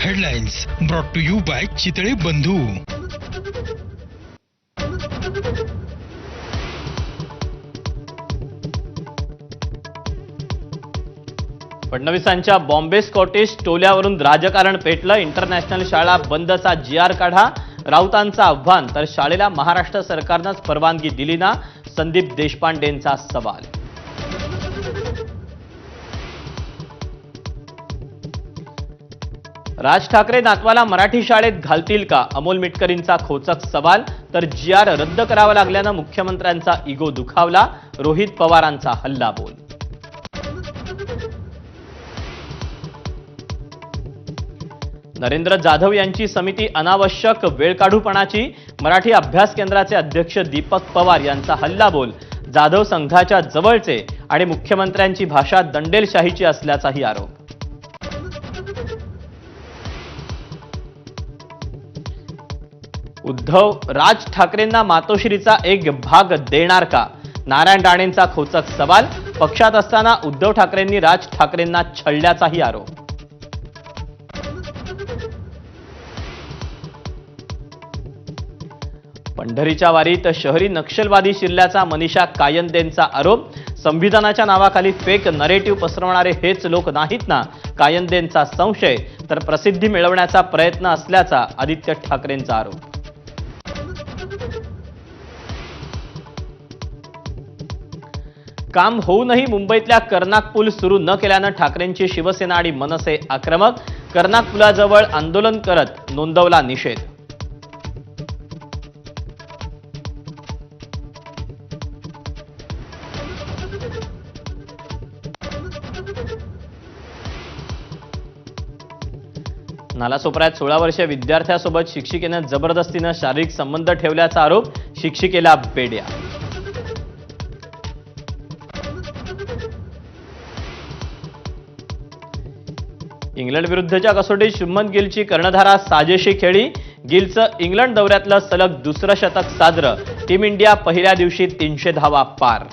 Headlines brought to you by Chitale Bandhu. फडणवीसांच्या Bombay Scottish टोल्यावरून राजकारण पेटलं. International शाळा बंदचा GR काढा, राऊतांचं आव्हान. तर शाळेला महाराष्ट्र सरकारनंच परवानगी दिली ना, संदीप देशपांडेंचा सवाल. राज ठाकरे नातवाला मराठी शाळेत घालतील का, अमोल मिटकरींचा खोचक सवाल. तर GR रद्द करावा लागल्यानं मुख्यमंत्र्यांचा इगो दुखावला, रोहित पवारांचा हल्लाबोल. नरेंद्र जाधव यांची समिती अनावश्यक वेळकाढूपणाची, मराठी अभ्यास केंद्राचे अध्यक्ष दीपक पवार यांचा हल्लाबोल. जाधव संघाच्या जवळचे आणि मुख्यमंत्र्यांची भाषा दंडेलशाहीची असल्याचाही आरोप. उद्धव राज ठाकरेंना मातोश्रीचा एक भाग देणार का, नारायण राणेंचा खोचक सवाल. पक्षात असताना उद्धव ठाकरेंनी राज ठाकरेंना छळल्याचाही आरोप. पंढरीच्या वारीत शहरी नक्षलवादी शिरल्याचा मनीषा कायंदेंचा आरोप. संविधानाच्या नावाखाली फेक नरेटिव्ह पसरवणारे हेच लोक नाहीत ना, कायंदेंचा संशय. तर प्रसिद्धी मिळवण्याचा प्रयत्न असल्याचा आदित्य ठाकरेंचा आरोप. काम होऊनही मुंबईतल्या कर्नाक पूल सुरू न केल्यानं ठाकरेंची शिवसेना आणि मनसे आक्रमक. कर्नाक पुलाजवळ आंदोलन करत नोंदवला निषेध. नालासोपाऱ्यात 16 वर्षीय विद्यार्थ्यासोबत शिक्षिकेनं जबरदस्तीनं शारीरिक संबंध ठेवल्याचा आरोप. शिक्षिकेला बेड्या. इंग्लंड विरुद्धच्या कसोटीत शुभमन गिलची कर्णधारा साजेशी खेळी. गिलचं इंग्लंड दौऱ्यातलं सलग दुसरं शतक साजरं. टीम इंडिया पहिल्या दिवशी 300 धावा पार.